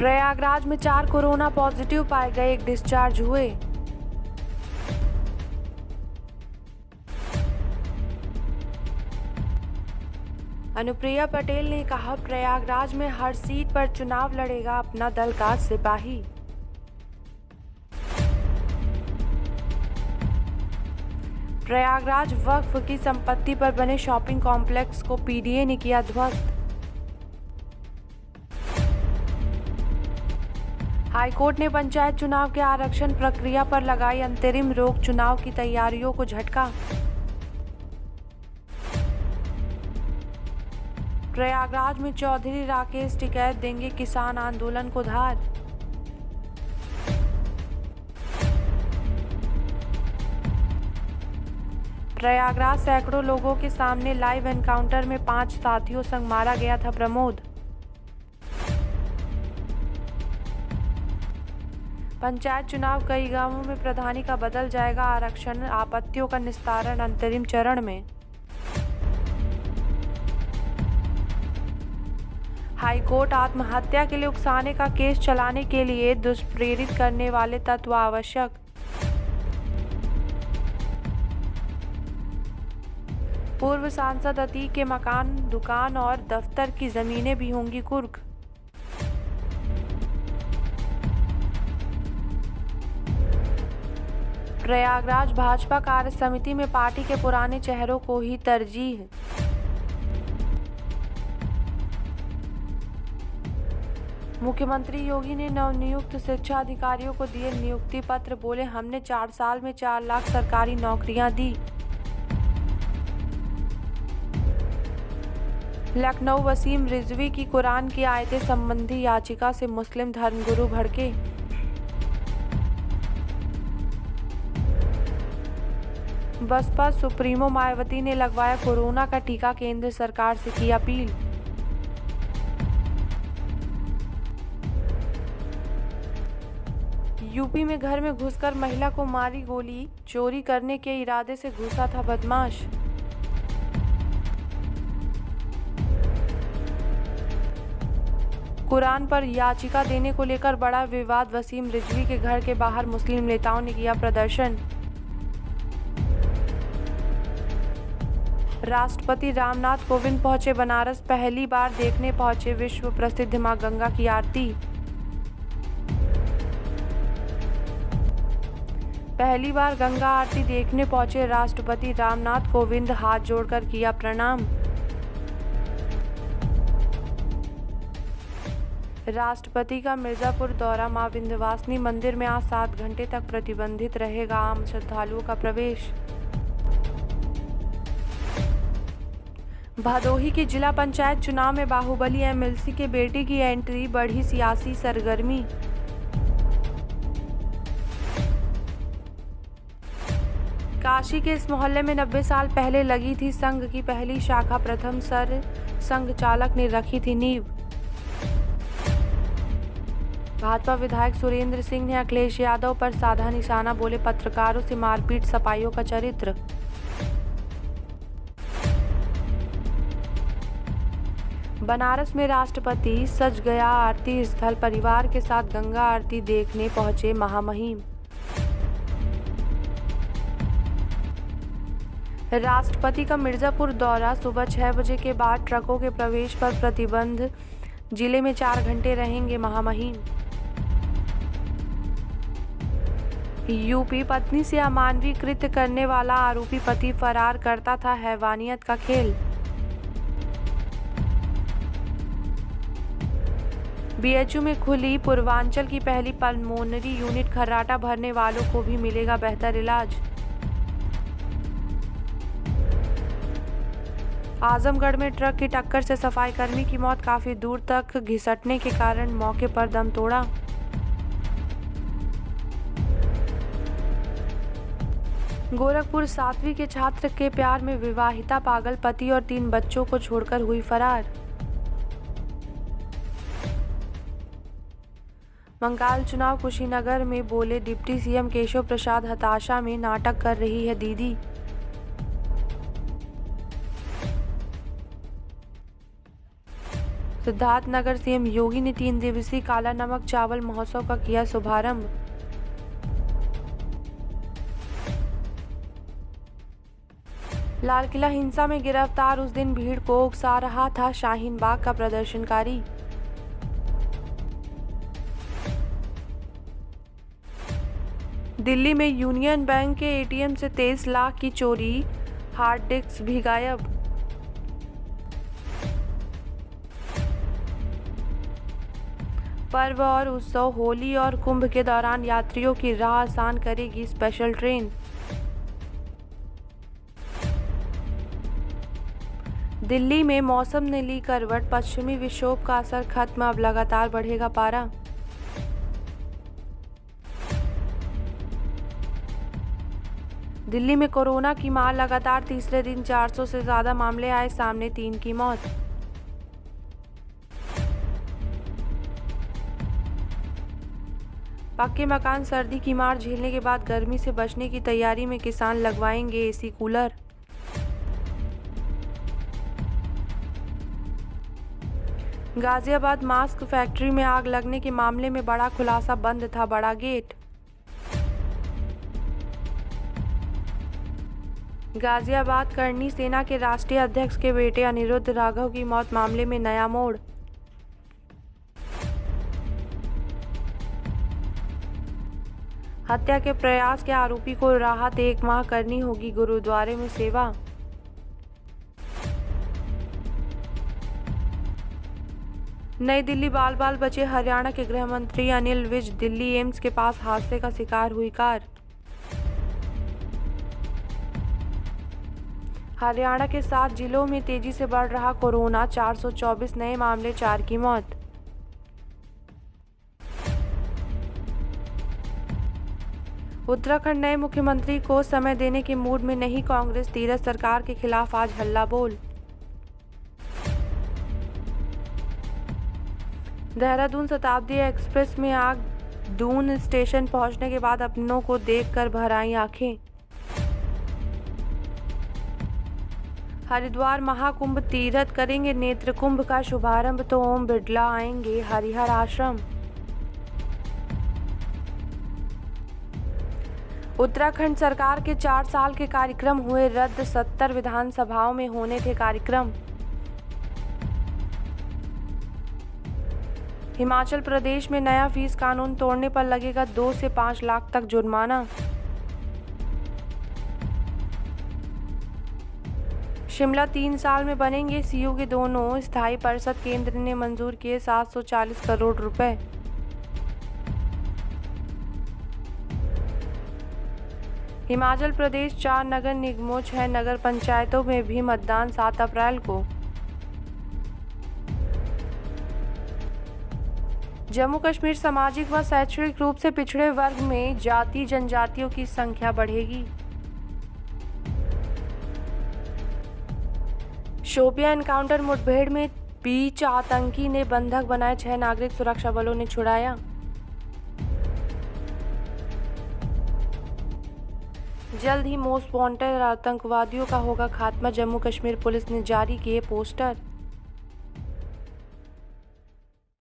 प्रयागराज में 4 corona positive पाए गए, 1 डिस्चार्ज हुए। अनुप्रिया पटेल ने कहा, प्रयागराज में हर सीट पर चुनाव लड़ेगा अपना दल का सिपाही। प्रयागराज वक्फ की संपत्ति पर बने शॉपिंग कॉम्प्लेक्स को पीडीए ने किया ध्वस्त। हाईकोर्ट ने पंचायत चुनाव के आरक्षण प्रक्रिया पर लगाई अंतरिम रोक, चुनाव की तैयारियों को झटका। प्रयागराज में चौधरी राकेश टिकैत देंगे किसान आंदोलन को धार। प्रयागराज सैकड़ों लोगों के सामने लाइव एनकाउंटर में 5 साथियों संग मारा गया था प्रमोद। पंचायत चुनाव, कई गांवों में प्रधानी का बदल जाएगा आरक्षण, आपत्तियों का निस्तारण अंतरिम चरण में। हाईकोर्ट, आत्महत्या के लिए उकसाने का केस चलाने के लिए दुष्प्रेरित करने वाले तत्व आवश्यक। पूर्व सांसद अतीक के मकान, दुकान और दफ्तर की जमीनें भी होंगी कुर्क। प्रयागराज भाजपा कार्य समिति में पार्टी के पुराने चेहरों को ही तरजीह। मुख्यमंत्री योगी ने नवनियुक्त शिक्षा अधिकारियों को दिए नियुक्ति पत्र, बोले हमने 4 साल में 4 लाख सरकारी नौकरियां दी। लखनऊ, वसीम रिजवी की कुरान की आयतें संबंधी याचिका से मुस्लिम धर्मगुरु भड़के। बसपा सुप्रीमो मायावती ने लगवाया कोरोना का टीका, केंद्र सरकार से की अपील। यूपी में घर में घुसकर महिला को मारी गोली, चोरी करने के इरादे से घुसा था बदमाश। कुरान पर याचिका देने को लेकर बड़ा विवाद, वसीम रिजवी के घर के बाहर मुस्लिम नेताओं ने किया प्रदर्शन। राष्ट्रपति रामनाथ कोविंद पहुंचे बनारस, पहली बार देखने पहुंचे विश्व प्रसिद्ध मां गंगा की आरती। पहली बार गंगा आरती देखने पहुंचे राष्ट्रपति रामनाथ कोविंद, हाथ जोड़कर किया प्रणाम। राष्ट्रपति का मिर्जापुर दौरा, मां विंध्यवासिनी मंदिर में आज 7 घंटे तक प्रतिबंधित रहेगा आम श्रद्धालुओं का प्रवेश। भदोही की जिला पंचायत चुनाव में बाहुबली एमएलसी के बेटे की एंट्री, बढ़ी सियासी सरगर्मी। काशी के इस मोहल्ले में 90 साल पहले लगी थी संघ की पहली शाखा, प्रथम सर संघ चालक ने रखी थी नींव। भाजपा विधायक सुरेंद्र सिंह ने अखिलेश यादव पर साधा निशाना, बोले पत्रकारों से मारपीट सपाइयों का चरित्र। बनारस में राष्ट्रपति सज गया आरती स्थल, परिवार के साथ गंगा आरती देखने पहुंचे महामहिम। राष्ट्रपति का मिर्जापुर दौरा, सुबह 6 बजे के बाद ट्रकों के प्रवेश पर प्रतिबंध, जिले में 4 घंटे रहेंगे महामहिम। यूपी, पत्नी से अमानवीय कृत्य करने वाला आरोपी पति फरार, करता था हैवानियत का खेल। बीएचयू में खुली पूर्वांचल की पहली पल्मोनरी यूनिट, खर्राटा भरने वालों को भी मिलेगा बेहतर इलाज। आजमगढ़ में ट्रक की टक्कर से सफाई कर्मी की मौत, काफी दूर तक घिसटने के कारण मौके पर दम तोड़ा। गोरखपुर, 7वीं के छात्र के प्यार में विवाहिता पागल, पति और 3 बच्चों को छोड़कर हुई फरार। बंगाल चुनाव, कुशीनगर में बोले डिप्टी सीएम केशव प्रसाद, हताशा में नाटक कर रही है दीदी। सिद्धार्थनगर सीएम योगी ने 3 दिवसीय काला नमक चावल महोत्सव का किया शुभारंभ। लाल किला हिंसा में गिरफ्तार उस दिन भीड़ को उकसा रहा था शाहीन बाग का प्रदर्शनकारी। दिल्ली में यूनियन बैंक के एटीएम से 23 लाख की चोरी, हार्ड डिस्क भी गायब। पर्व और उत्सव होली और कुंभ के दौरान यात्रियों की राह आसान करेगी स्पेशल ट्रेन। दिल्ली में मौसम ने ली करवट, पश्चिमी विक्षोभ का असर खत्म, अब लगातार बढ़ेगा पारा। दिल्ली में कोरोना की मार, लगातार तीसरे दिन 400 से ज्यादा मामले आए सामने, 3 की मौत। पक्के मकान, सर्दी की मार झेलने के बाद गर्मी से बचने की तैयारी में किसान लगवाएंगे AC cooler. Ghaziabad mask factory में आग लगने के मामले में बड़ा खुलासा, बंद था बड़ा गेट। गाजियाबाद करनी सेना के राष्ट्रीय अध्यक्ष के बेटे अनिरुद्ध राघव की मौत मामले में नया मोड़। हत्या के प्रयास के आरोपी को राहत, 1 माह करनी होगी गुरुद्वारे में सेवा। नई दिल्ली बाल बाल बचे हरियाणा के गृह मंत्री अनिल विज, दिल्ली एम्स के पास हादसे का शिकार हुई कार। हरियाणा के 7 जिलों में तेजी से बढ़ रहा कोरोना, 424 नए मामले, 4 की मौत। उत्तराखंड नए मुख्यमंत्री को समय देने के मूड में नहीं कांग्रेस, तीरथ सरकार के खिलाफ आज हल्ला बोल। देहरादून शताब्दी एक्सप्रेस में आग, दून स्टेशन पहुंचने के बाद अपनों को देखकर भर आई आंखें। हरिद्वार महाकुंभ तीर्थ करेंगे नेत्र कुंभ का शुभारंभ, तो ओम बिरला आएंगे हरिहर आश्रम। उत्तराखंड सरकार के 4 साल के कार्यक्रम हुए रद्द, 70 विधानसभाओं में होने थे कार्यक्रम। हिमाचल प्रदेश में नया फीस कानून तोड़ने पर लगेगा 2 से 5 लाख तक जुर्माना। शिमला 3 साल में बनेंगे सीयू के दोनों स्थायी परिषद, केंद्र ने मंजूर किए 740 करोड़ रुपए। हिमाचल प्रदेश 4 नगर निगमों, 6 नगर पंचायतों में भी मतदान 7 अप्रैल को। जम्मू कश्मीर सामाजिक व शैक्षणिक रूप से पिछड़े वर्ग में जाति जनजातियों की संख्या बढ़ेगी। शोपियां एनकाउंटर मुठभेड़ में 20 आतंकी ने बंधक बनाए, 6 नागरिक सुरक्षा बलों ने छुड़ाया। जल्द ही मोस्ट वांटेड आतंकवादियों का होगा खात्मा, जम्मू कश्मीर पुलिस ने जारी किए पोस्टर।